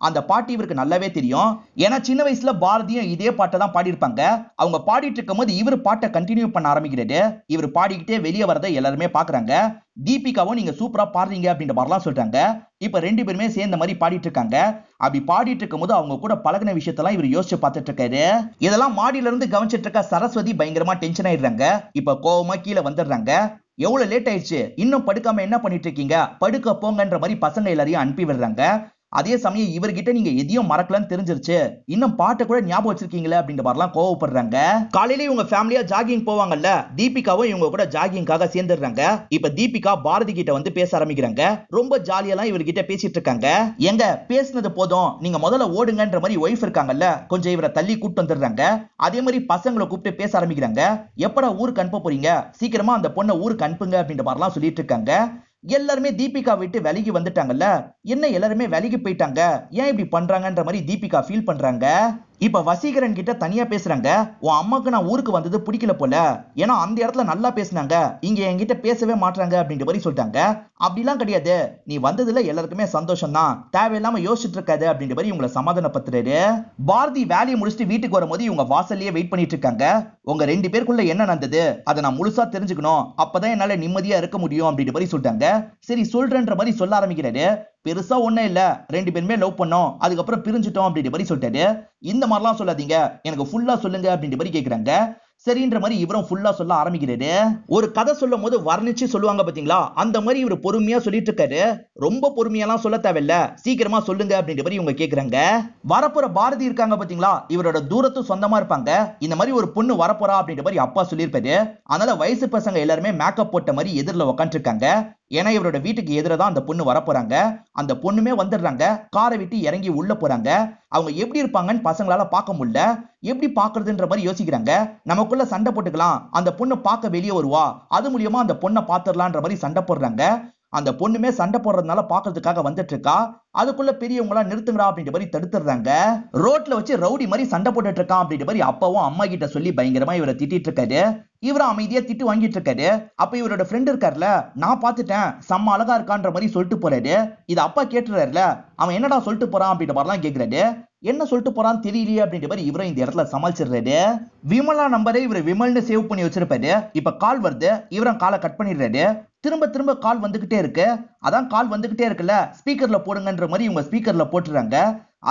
அந்த பாட்டு இவருக்கு நல்லாவே தெரியும். ஏன்னா சின்ன வயசுல பாரதியும் இதே பாட்டை தான் பாடியிருப்பாங்க. அவங்க பாடிட்டு இருக்கும்போது இவர் பாட்டை கண்டினியூ பண்ண ஆரம்பிக்கிறாரு. இவர் பாடிக்கிட்டே வெளியே வரதை எல்லாருமே பாக்குறாங்க. தீபிகாவும் நீங்க சூப்பரா பாடுறீங்க அப்படின்ற மாதிரிலாம் சொல்றாங்க. இப்ப ரெண்டு பேருமே சேர்ந்த மாதிரி பாடிட்டு இருக்காங்க. அப்படி பாடிட்டு இருக்கும்போது அவங்க கூட பழகின விஷயத்தெல்லாம் இவர் யோசிச்சு பார்த்துட்டு இருக்காரு. இதெல்லாம் மாடியில இருந்து கவனிச்சிட்டு இருக்க சரஸ்வதி பயங்கரமா டென்ஷன் ஆயிடுறாங்க. இப்ப கோவமா கீழே வந்துடுறாங்க. எவ்வளவு லேட் ஆயிடுச்சு, இன்னும் படுக்காம என்ன பண்ணிட்டு இருக்கீங்க, படுக்க போங்கன்ற மாதிரி பசங்க எல்லாரையும் அனுப்பி விடுறாங்க. அதே சமயம் இவர்கிட்ட நீங்க எதையும் மறக்கலன்னு தெரிஞ்சிருச்சு, இன்னும் பாட்டை கூட ஞாபகம் வச்சிருக்கீங்களே அப்படின்ற மாதிரிலாம் கோவப்படுறாங்க. காலையில இவங்க ஃபேமிலியா ஜாகிங் போவாங்கல்ல, தீபிகாவும் இவங்க கூட ஜாகிங்காக சேர்ந்துடுறாங்க. இப்ப தீபிகா பாரதி கிட்ட வந்து பேச ஆரம்பிக்கிறாங்க. ரொம்ப ஜாலியெல்லாம் இவர்கிட்ட பேசிட்டு இருக்காங்க. எங்க பேசுனது போதும், நீங்க முதல்ல ஓடுங்கன்ற மாதிரி ஒய்ஃப் இருக்காங்கல்ல, கொஞ்சம் இவரை தள்ளி கூப்பிட்டு வந்துடுறாங்க. அதே மாதிரி பசங்களை கூப்பிட்டு பேச ஆரம்பிக்கிறாங்க. எப்படா ஊருக்கு அனுப்ப போறீங்க, சீக்கிரமா அந்த பொண்ணை ஊருக்கு அனுப்புங்க அப்படின்ற மாதிரிலாம் சொல்லிட்டு இருக்காங்க. எல்லாருமே தீபிகா விட்டு விலகி வந்துட்டாங்கல்ல, என்ன எல்லாருமே விலகி போயிட்டாங்க, ஏன் இப்படி பண்றாங்கன்ற மாதிரி தீபிகா ஃபீல் பண்றாங்க. இப்ப வசீகரன் கிட்ட தனியா பேசுறாங்க. உன் அம்மாக்கு நான் ஊருக்கு வந்தது பிடிக்கல போல, ஏன்னா அந்த இடத்துல நல்லா பேசினாங்க, இங்க என்கிட்ட பேசவே மாட்டாங்க அப்படின்ற மாதிரி சொல்லிட்டாங்க. அப்படிலாம் கிடையாது, நீ வந்ததுல எல்லாருக்குமே சந்தோஷம் தான், தேவையில்லாம யோசிச்சுட்டு இருக்காது அப்படின்ற மாதிரி இவங்களை சமாதானப்படுத்துறாரு. பாரதி வேலையை முடிச்சுட்டு வீட்டுக்கு வரும்போது இவங்க வாசல்லயே வெயிட் பண்ணிட்டு இருக்காங்க. உங்க ரெண்டு பேருக்குள்ள என்ன நடந்தது அதை நான் முழுசா தெரிஞ்சுக்கணும், அப்பதான் என்னால நிம்மதியா இருக்க முடியும் அப்படின்ற மாதிரி சொல்லிட்டாங்க. சரி சொல்றேன்ற மாதிரி சொல்ல ஆரம்பிக்கிறாரு. பெருசா ஒண்ணும் இல்ல, ரெண்டு பேருமே லவ் பண்ணோம், அதுக்கப்புறம் பிரிஞ்சுட்டோம் அப்படின்ற மாதிரி சொல்லிட்டாரு. இந்த மாதிரிலாம் சொல்லாதீங்க, எனக்கு ஃபுல்லா சொல்லுங்க அப்படின்ற மாதிரி கேக்குறாங்க. சரின்ற மாதிரி இவரும் ஃபுல்லா சொல்ல ஆரம்பிக்கிறாரு. ஒரு கதை சொல்லும் போது வர்ணிச்சு சொல்லுவாங்க பாத்தீங்களா, அந்த மாதிரி இவர் பொறுமையா சொல்லிட்டு இருக்காரு. ரொம்ப பொறுமையெல்லாம் சொல்ல தேவையில்ல, சீக்கிரமா சொல்லுங்க அப்படின்ற மாதிரி இவங்க கேக்குறாங்க. வரப்போற பாரதி இருக்காங்க பாத்தீங்களா, இவரோட தூரத்து சொந்தமா இருப்பாங்க. இந்த மாதிரி ஒரு பொண்ணு வரப்போறா அப்படின்ற மாதிரி அப்பா சொல்லியிருப்பாரு. அதனால வயசு பசங்க எல்லாருமே மேக்கப் போட்ட மாதிரி எதிரில உட்காந்து இருக்காங்க. ஏன்னா இவரோட வீட்டுக்கு எதிரதான் அந்த பொண்ணு வரப்போறாங்க. அந்த பொண்ணுமே வந்துடுறாங்க. காரை விட்டு இறங்கி உள்ள போறாங்க. அவங்க எப்படி இருப்பாங்கன்னு பசங்களால பார்க்க முடியல. எப்படி பாக்குறதுன்ற மாதிரி யோசிக்கிறாங்க. நமக்குள்ள சண்டை போட்டுக்கலாம், அந்த பொண்ணு பார்க்க வெளியே வருவா, அது மூலியமா அந்த பொண்ணை பாத்துடலான்ற மாதிரி சண்டை போடுறாங்க. அந்த பொண்ணுமே சண்டை போடுறதுனால பாக்குறதுக்காக வந்துட்டு இருக்கா. அதுக்குள்ள பெரியவங்களா நிறுத்துங்கடா அப்படின்ற மாதிரி தடுத்துறாங்க. ரோட்ல வச்சு ரவுடி மாதிரி சண்டை போட்டுட்டு இருக்கான் அப்படின்ற மாதிரி அப்பாவும் அம்மா கிட்ட சொல்லி பயங்கரமா இவரை திட்டிட்டு இருக்காரு. இவரும் அமைதியா திட்டு வாங்கிட்டு இருக்காரு. அப்ப இவரோட ஃப்ரெண்ட் இருக்காருல, நான் பாத்துட்டேன், செம்ம அழகா இருக்கான்ற மாதிரி சொல்லிட்டு போறாரு. இது அப்பா கேட்டுறாருல, அவன் என்னடா சொல்லிட்டு போறான் அப்படின்ற மாதிரிலாம் கேக்குறாரு. என்ன சொல்லிட்டு போறான்னு தெரியலையே அப்படின்ற மாதிரி இவரும் இந்த இடத்துல சமாளிச்சிடுறாரு. விமலா நம்பரை இவர் விமல்னு சேவ் பண்ணி வச்சிருப்பாரு. இப்ப கால் வருது, இவரும் காலை கட் பண்ணிடுறாரு. திரும்ப திரும்ப கால் வந்துகிட்டே இருக்கு. அதான் கால் வந்துகிட்டே இருக்குல்ல, ஸ்பீக்கர்ல போடுங்கன்ற மாதிரி இவங்க ஸ்பீக்கர்ல போட்டுறாங்க.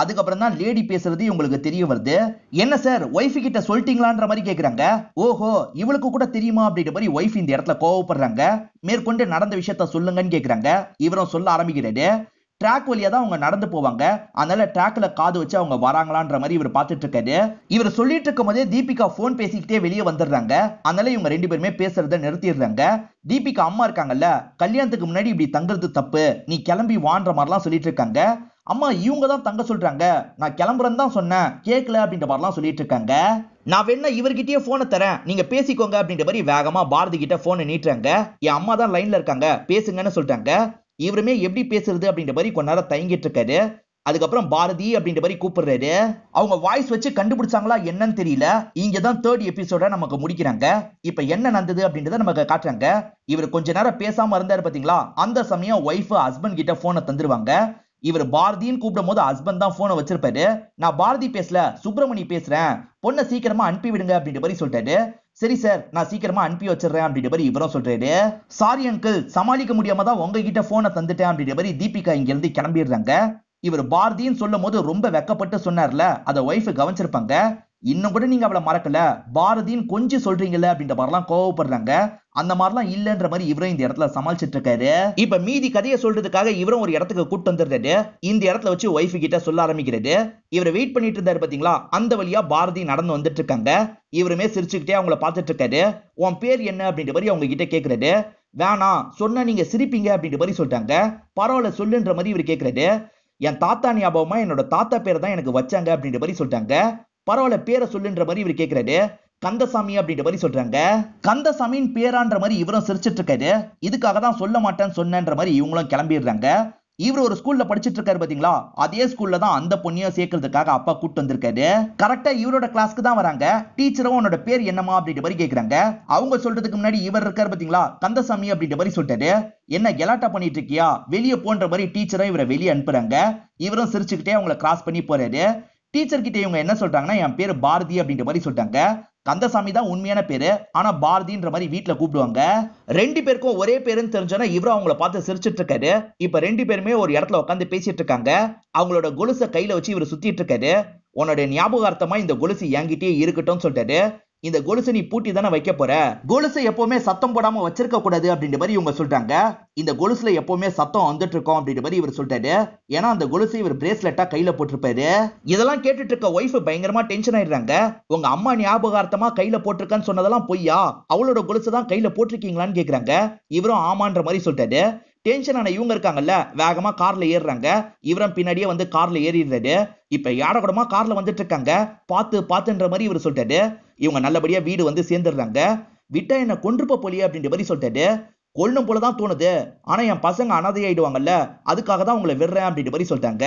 அதுக்கப்புறம் தான் லேடி பேசுறது உங்களுக்கு தெரிய வருது. என்ன சார் ஒய்ஃப் கிட்ட சொல்லிட்டீங்களான்ற மாதிரி கேக்குறாங்க. ஓஹோ இவளுக்கு கூட தெரியுமா அப்படின்ற மாதிரி ஒய்ஃப் இந்த இடத்துல கோவப்படுறாங்க. மேற்கொண்டு நடந்த விஷயத்த சொல்லுங்கன்னு கேக்குறாங்க. இவரும் சொல்ல ஆரம்பிக்கிறாரு. ட்ராக் வழியா தான் அவங்க நடந்து போவாங்க, அதனால ட்ராக்ல காது வச்சு அவங்க வராங்களான்ற மாதிரி இவர் பார்த்துட்டு இருக்காரு. இவர் சொல்லிட்டு இருக்கும் போதே தீபிகா போன் பேசிக்கிட்டே வெளியே வந்துடுறாங்க. அதனால இவங்க ரெண்டு பேருமே பேசுறத நிறுத்திடுறாங்க. தீபிகா அம்மா இருக்காங்கல்ல, கல்யாணத்துக்கு முன்னாடி இப்படி தங்குறது தப்பு, நீ கிளம்பி வான்ற மாதிரிலாம் சொல்லிட்டு இருக்காங்க. அம்மா இவங்க தான் தங்க சொல்றாங்க, நான் கிளம்புறேன்னு தான் சொன்னேன், கேட்கல அப்படின்ற மாதிரிலாம் சொல்லிட்டு இருக்காங்க. நான் வேணா இவர்கிட்டயே போனை தரேன், நீங்க பேசிக்கோங்க அப்படின்ற மாதிரி வேகமா பாரதி கிட்ட போனை நீட்டுறாங்க. என் அம்மா தான் லைன்ல இருக்காங்க, பேசுங்கன்னு சொல்றாங்க. இவருமே எப்படி பேசுறது அப்படின்ற மாதிரி கொஞ்ச நேரம் தயங்கிட்டு இருக்காரு. அதுக்கப்புறம் பாரதி அப்படின்ற மாதிரி கூப்பிடுறாரு. அவங்க வாய்ஸ் வச்சு கண்டுபிடிச்சாங்களா என்னன்னு தெரியல. இங்கதான் தேர்ட் எபிசோட நமக்கு முடிக்கிறாங்க. இப்ப என்ன நடந்தது அப்படின்றத நமக்கு காட்டுறாங்க. இவர் கொஞ்ச நேரம் பேசாம இருந்தாரு பாத்தீங்களா, அந்த சமயம் ஒய்ஃப் ஹஸ்பண்ட் கிட்ட போனை தந்துருவாங்க. இவர் பாரதின்னு கூப்பிடும் போது ஹஸ்பண்ட் தான் போனை வச்சிருப்பாரு. நான் பாரதி பேசல, சுப்பிரமணி பேசுறேன், பொண்ணை சீக்கிரமா அனுப்பி விடுங்க அப்படின்ற மாதிரி சொல்லிட்டாரு. சரி சார் நான் சீக்கிரமா அனுப்பி வச்சிடறேன் அப்படின்ற மாதிரி இவரும் சொல்றாரு. சாரி அங்கிள், சமாளிக்க முடியாம தான் உங்ககிட்ட போனை தந்துட்டேன் அப்படின்ற மாதிரி தீபிகா இங்க இருந்து கிளம்பிடுறாங்க. இவர் பாரதின்னு சொல்லும் போது ரொம்ப வெக்கப்பட்டு சொன்னார்ல, அதை ஒய்ஃப் கவனிச்சிருப்பாங்க. இன்னும் கூட நீங்க அவளை மறக்கல, பாரதின்னு கொஞ்சம் சொல்றீங்கல்ல அப்படின்ற மாதிரிலாம் கோவப்படுறாங்க. அந்த மாதிரிலாம் இல்லன்ற மாதிரி இவரும் இந்த இடத்துல சமாளிச்சிட்டு இருக்காரு. இப்ப மீதி கதையை சொல்றதுக்காக இவரும் ஒரு இடத்துக்கு கூட்டு வந்துடுறாரு. இந்த இடத்துல வச்சு ஒய்ஃப் கிட்ட சொல்ல ஆரம்பிக்கிறது. இவரை வெயிட் பண்ணிட்டு இருந்தாரு பாத்தீங்களா, அந்த வழியா பாரதி நடந்து வந்துட்டு இருக்காங்க. இவருமே சிரிச்சுக்கிட்டே அவங்கள பார்த்துட்டு இருக்காரு. உன் பேர் என்ன அப்படின்ற மாதிரி அவங்க கிட்ட கேக்குறாரு. வேணாம் சொன்னா நீங்க சிரிப்பீங்க அப்படின்ற மாதிரி சொல்றாங்க. பரவாயில்ல சொல்லுன்ற மாதிரி இவர் கேக்குறாரு. என் தாத்தா ஞாபகமா என்னோட தாத்தா பேரை தான் எனக்கு வச்சாங்க அப்படின்ற மாதிரி சொல்றாங்க. பரவாயில்ல பேரை சொல்லுன்ற மாதிரி இவர் கேக்குறாரு. கந்தசாமி அப்படின்ற மாதிரி சொல்றாங்க. கந்தசாமியின் பேரான்ற மாதிரி இவரும் சிரிச்சிட்டு இருக்காரு. இதுக்காக தான் சொல்ல மாட்டேன்னு சொன்னன்ற மாதிரி இவங்களும் கிளம்பிடுறாங்க. இவர் ஒரு ஸ்கூல்ல படிச்சிட்டு இருக்காரு பாத்தீங்களா, அதே ஸ்கூல்ல தான் அந்த பொண்ணையும் சேர்க்கறதுக்காக அப்பா கூட்டு வந்திருக்காரு. கரெக்டா இவரோட கிளாஸ்க்கு தான் வராங்க. டீச்சரும் உன்னோட பேர் என்னமா அப்படின்ற மாதிரி கேக்குறாங்க. அவங்க சொல்றதுக்கு முன்னாடி இவர் இருக்காரு பாத்தீங்களா, கந்தசாமி அப்படின்ற மாதிரி சொல்லிட்டாரு. என்ன கெலாட்டா பண்ணிட்டு இருக்கியா, வெளியே போன்ற மாதிரி டீச்சரும் இவரை வெளியே அனுப்புறாங்க. இவரும் சிரிச்சுக்கிட்டே அவங்கள கிராஸ் பண்ணி போறாரு. டீச்சர் கிட்ட இவங்க என்ன சொல்றாங்கன்னா, என் பேரு பாரதி அப்படின்ற மாதிரி சொல்லிட்டாங்க. கந்தசாமி தான் உண்மையான பேரு, ஆனா பாரதின்ற மாதிரி வீட்டுல கூப்பிடுவாங்க. ரெண்டு பேருக்கும் ஒரே பேருன்னு தெரிஞ்சோன்னா இவரும் அவங்கள பார்த்து சிரிச்சிட்டு இருக்காரு. இப்ப ரெண்டு பேருமே ஒரு இடத்துல உட்காந்து பேசிட்டு இருக்காங்க. அவங்களோட கொலுசை கையில வச்சு இவர் சுத்திட்டு இருக்காரு. உன்னோட ஞாபகார்த்தமா இந்த கொலுசு என்கிட்டயே இருக்கட்டும் சொல்லிட்டாரு. இந்த கொலுசை நீ பூட்டி தானே வைக்க போற, கொலுசை எப்பவுமே சத்தம் போடாம வச்சிருக்க கூடாது அப்படின்ற மாதிரி இவங்க சொல்றாங்க. இந்த கொலுசுல எப்பவுமே சத்தம் வந்துட்டு இருக்கோம் அப்படின்ற மாதிரி இவர் சொல்லிட்டாரு. ஏன்னா அந்த கொலுசை இவர் பிரேஸ்லெட்டா கையில போட்டிருப்பாரு. இதெல்லாம் கேட்டுட்டு இருக்க ஒய்ஃப் பயங்கரமா டென்ஷன் ஆயிடுறாங்க. உங்க அம்மா ஞாபகார்த்தமா கையில போட்டிருக்கான்னு சொன்னதெல்லாம் பொய்யா, அவளோட கொலுசை தான் கையில போட்டிருக்கீங்களான்னு கேக்குறாங்க. இவரும் ஆமான்ற மாதிரி சொல்லிட்டாரு. டென்ஷன் ஆன இவங்க இருக்காங்கல்ல, வேகமா கார்ல ஏறுறாங்க. இவரும் பின்னாடியே வந்து கார்ல ஏறிடுறாரு. இப்ப யாரக்கூடமா கார்ல வந்துட்டு இருக்காங்க. பாத்துன்ற மாதிரி இவர் சொல்லிட்டாரு. இவங்க நல்லபடியா வீடு வந்து சேர்ந்துடுறாங்க. விட்டா என்ன கொன்றுப்ப போலியே அப்படின்ற மாதிரி சொல்லிட்டாரு. கொல்லும் போலதான் தோணுது, ஆனா என் பசங்க அனாதையாயிடுவாங்கல்ல, அதுக்காக தான் உங்களை விடுறேன் அப்படின்ற மாதிரி சொல்லிட்டாங்க.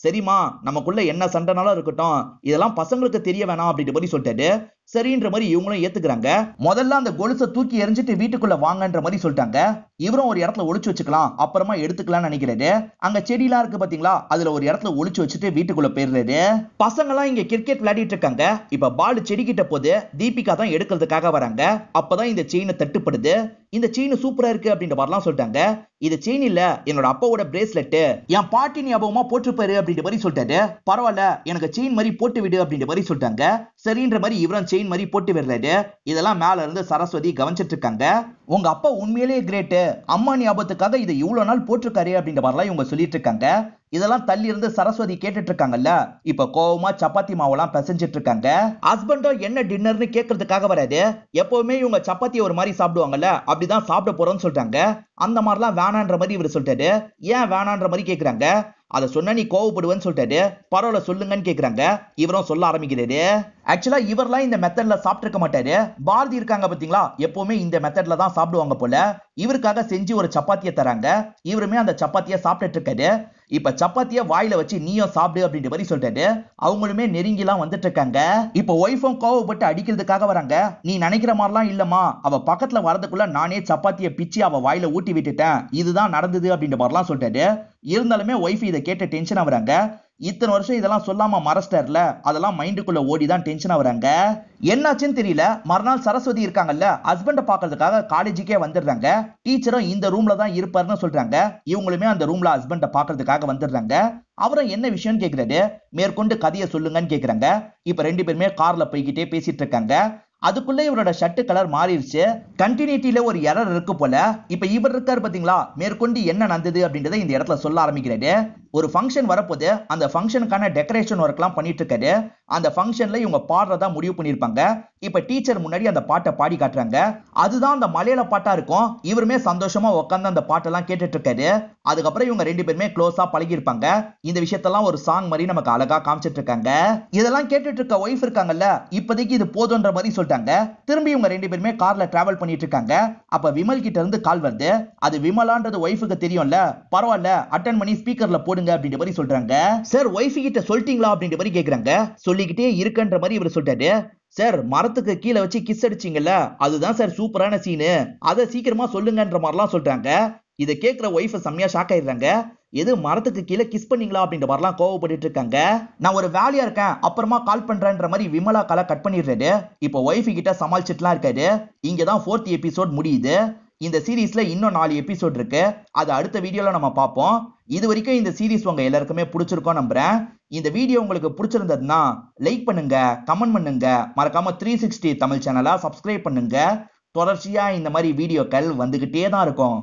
சரிம்மா, நமக்குள்ள என்ன சண்டைனாலும் இருக்கட்டும், இதெல்லாம் பசங்களுக்கு தெரிய வேணாம் அப்படின்ற மாதிரி சொல்லிட்டாரு. சரின்ற மாதிரி இவங்களும் ஏத்துக்கிறாங்க. முதல்ல அந்த கொலுசை தூக்கி எரிஞ்சிட்டு வீட்டுக்குள்ள வாங்கன்ற மாதிரி சொல்லிட்டாங்க. இவரும் ஒரு இடத்துல ஒளிச்சு வச்சுக்கலாம், அப்புறமா எடுத்துக்கலாம்னு நினைக்கிறாரு. அங்க செடியெல்லாம் இருக்கு பாத்தீங்களா, அதுல ஒரு இடத்துல ஒளிச்சு வச்சுட்டு வீட்டுக்குள்ள போயிடுறாரு. பசங்க எல்லாம் இங்க கிரிக்கெட் விளையாடிட்டு இருக்காங்க. இப்ப பால் செடி கிட்ட போது தீபிகா தான் எடுக்கிறதுக்காக வராங்க. அப்பதான் இந்த செயினை தட்டுப்படுது. இந்த செயின் சூப்பரா இருக்கு அப்படின்ற மாதிரிலாம் சொல்லிட்டாங்க. இது செயின் இல்ல, என்னோட அப்பாவோட பிரேஸ்லெட், என் பாட்டி ஞாபகமா போட்டுப்பாரு அப்படின்ற மாதிரி சொல்லிட்டாரு. பரவாயில்ல, எனக்கு செயின் மாதிரி போட்டு விடு அப்படின்ற மாதிரி சொல்லிட்டாங்க. சரின்ற மாதிரி இவரும் செயின் மாதிரி போட்டு விடுறாரு. இதெல்லாம் மேல இருந்து சரஸ்வதி கவனிச்சிட்டு இருக்காங்க. உங்க அப்பா உண்மையிலேயே கிரேட், அம்மா ஞாபகத்துக்காக இதை இவ்வளவு நாள் போட்டிருக்காரு அப்படின்ற மாதிரிலாம் இவங்க சொல்லிட்டு இருக்காங்க. இதெல்லாம் தள்ளி இருந்து சரஸ்வதி கேட்டுட்டு இருக்காங்கல்ல. இப்ப கோவமா சப்பாத்தி மாவெல்லாம் பிசைஞ்சிட்டு இருக்காங்க. ஹஸ்பண்டோ என்ன டின்னர்னு கேட்கறதுக்காக வராது. எப்பவுமே இவங்க சப்பாத்தி ஒரு மாதிரி சாப்பிடுவாங்கல்ல, அப்படிதான் சாப்பிட போறோம்னு சொல்றாங்க. அந்த மாதிரிலாம் வேணான்ற மாதிரி இவர் சொல்லிட்டாரு. ஏன் வேணான்ற மாதிரி கேக்குறாங்க. அதை சொன்னா நீ கோவப்படுவேன்னு சொல்லிட்டாரு. பரவாயில்ல சொல்லுங்கன்னு கேக்குறாங்க. இவரும் சொல்ல ஆரம்பிக்கிறாரு. ஆக்சுவலா இவர்லாம் இந்த மெத்தட்ல சாப்பிட்டு இருக்க மாட்டாரு. பாரதி இருக்காங்க பாத்தீங்களா, எப்பவுமே இந்த மெத்தட்ல தான் சாப்பிடுவாங்க போல. இவருக்காக செஞ்சு ஒரு சப்பாத்தியை தராங்க. இவருமே அந்த சப்பாத்தியை சாப்பிட்டுட்டு இருக்காரு. இப்ப சப்பாத்தியை வாயில வச்சு நீயும் சாப்பிடு அப்படின்ற மாதிரி சொல்லிட்டாரு. அவங்களுமே நெருங்கிலாம் வந்துட்டு இருக்காங்க. இப்ப ஒய்ஃபும் கோவப்பட்டு அடிக்கிறதுக்காக வராங்க. நீ நினைக்கிற மாதிரிலாம் இல்லம்மா, அவ பக்கத்துல வரதுக்குள்ள நானே சப்பாத்தியை பிச்சு அவ வாயில ஊட்டி விட்டுட்டேன், இதுதான் நடந்தது அப்படின்ற மாதிரிலாம் சொல்லிட்டாரு. இருந்தாலுமே ஒய்ஃப் இதை கேட்டு டென்ஷன் ஆகுறாங்க. இத்தனை வருஷம் இதெல்லாம் சொல்லாம மறைச்சிட்டார்ல, அதெல்லாம் மைண்டுக்குள்ள ஓடிதான் டென்ஷன் ஆகுறாங்க. என்னாச்சுன்னு தெரியல. மறுநாள் சரஸ்வதி இருக்காங்கல்ல, ஹஸ்பண்ட பாக்குறதுக்காக காலேஜுக்கே வந்துடுறாங்க. டீச்சரும் இந்த ரூம்ல தான் இருப்பாருன்னு சொல்றாங்க. இவங்களுமே அந்த ரூம்ல ஹஸ்பண்ட பாக்குறதுக்காக வந்துடுறாங்க. அவரும் என்ன விஷயம்னு கேக்குறாரு. மேற்கொண்டு கதையை சொல்லுங்கன்னு கேக்குறாங்க. இப்ப ரெண்டு பேருமே கார்ல போய்கிட்டே பேசிட்டு இருக்காங்க. அதுக்குள்ள இவரோட ஷர்ட் கலர் மாறிடுச்சு. கண்டினியூட்டில ஒரு எரர் இருக்கு போல. இப்ப இவர் இருக்காரு பாத்தீங்களா, மேற்கொண்டு என்ன நடந்தது அப்படின்றத இந்த இடத்துல சொல்ல ஆரம்பிக்கிறாரு. ஒரு ஃபங்க்ஷன் வரப்போது அந்த ஃபங்க்ஷனுக்கான டெக்கரேஷன் ஒர்க்லாம் பண்ணிட்டு இருக்காரு. அந்த ஃபங்க்ஷன்ல இவங்க பாடுறதா முடிவு பண்ணிருப்பாங்க. இப்ப டீச்சர் முன்னாடி அந்த பாட்டை பாடி காட்டுறாங்க. அதுதான் அந்த மலையாள பாட்டா இருக்கும். இவருமே சந்தோஷமா உட்கார்ந்து அந்த பாட்டெல்லாம் கேட்டுட்டு இருக்காரு. அதுக்கப்புறம் இவங்க ரெண்டு பேருமே க்ளோஸா பழகி இருப்பாங்க. இந்த விஷயத்தெல்லாம் ஒரு சாங் மாதிரி நமக்கு அழகா காமிச்சிட்டு இருக்காங்க. இதெல்லாம் கேட்டுட்டு இருக்க ஒய்ஃப் இருக்காங்கல்ல, இப்போதைக்கு இது போதுன்ற மாதிரி சொல்லிட்டாங்க. திரும்பி இவங்க ரெண்டு பேருமே கார்ல டிராவல் பண்ணிட்டு இருக்காங்க. அப்ப விமல் கிட்ட இருந்து கால் வருது. அது விமலான்றது ஒய்ஃபுக்கு தெரியும்ல. பரவாயில்ல, அட்டன் பண்ணி ஸ்பீக்கர்ல போடுங்க அப்படின்ற மாதிரி சொல்றாங்க. சார், ஒய்ஃப் கிட்ட சொல்லிட்டீங்களா அப்படின்ற மாதிரி கேக்குறாங்க. சொல்லிக்கிட்டே இருக்கன்ற மாதிரி இவர் சொல்லிட்டாரு. சார், மரத்துக்கு கீழே வச்சு கிஸ் அடிச்சீங்கல்ல, அதுதான் சார் சூப்பரான சீனு, அதை சீக்கிரமா சொல்லுங்கன்ற மாதிரிலாம் சொல்றாங்க. இதை கேட்கிற ஒய்ஃப் செம்மையா ஷாக் ஆயிடுறாங்க. எது மரத்துக்கு கீழே கிஸ் பண்ணீங்களா அப்படின்ற மாதிரிலாம் கோவப்பட்டு இருக்காங்க. நான் ஒரு வேலையா இருக்கேன், அப்புறமா கால் பண்றேன்ற மாதிரி விமலா காலை கட் பண்ணிடுறாரு. இப்போ ஒய்ஃப் கிட்ட சமாளிச்சுட்டுலாம் இருக்காரு. இங்கதான் 4th எபிசோட் முடியுது. இந்த சீரீஸ்ல இன்னும் 4 எபிசோட் இருக்கு. அது அடுத்த வீடியோல நம்ம பார்ப்போம். இது வரைக்கும் இந்த சீரீஸ் உங்க எல்லாருக்குமே பிடிச்சிருக்கோம் நம்புறேன். இந்த வீடியோ உங்களுக்கு பிடிச்சிருந்ததுன்னா லைக் பண்ணுங்க, கமெண்ட் பண்ணுங்க, மறக்காம 360 தமிழ் சேனலை சப்ஸ்கிரைப் பண்ணுங்க. தொடர்ச்சியா இந்த மாதிரி வீடியோக்கள் வந்துகிட்டே தான் இருக்கும்.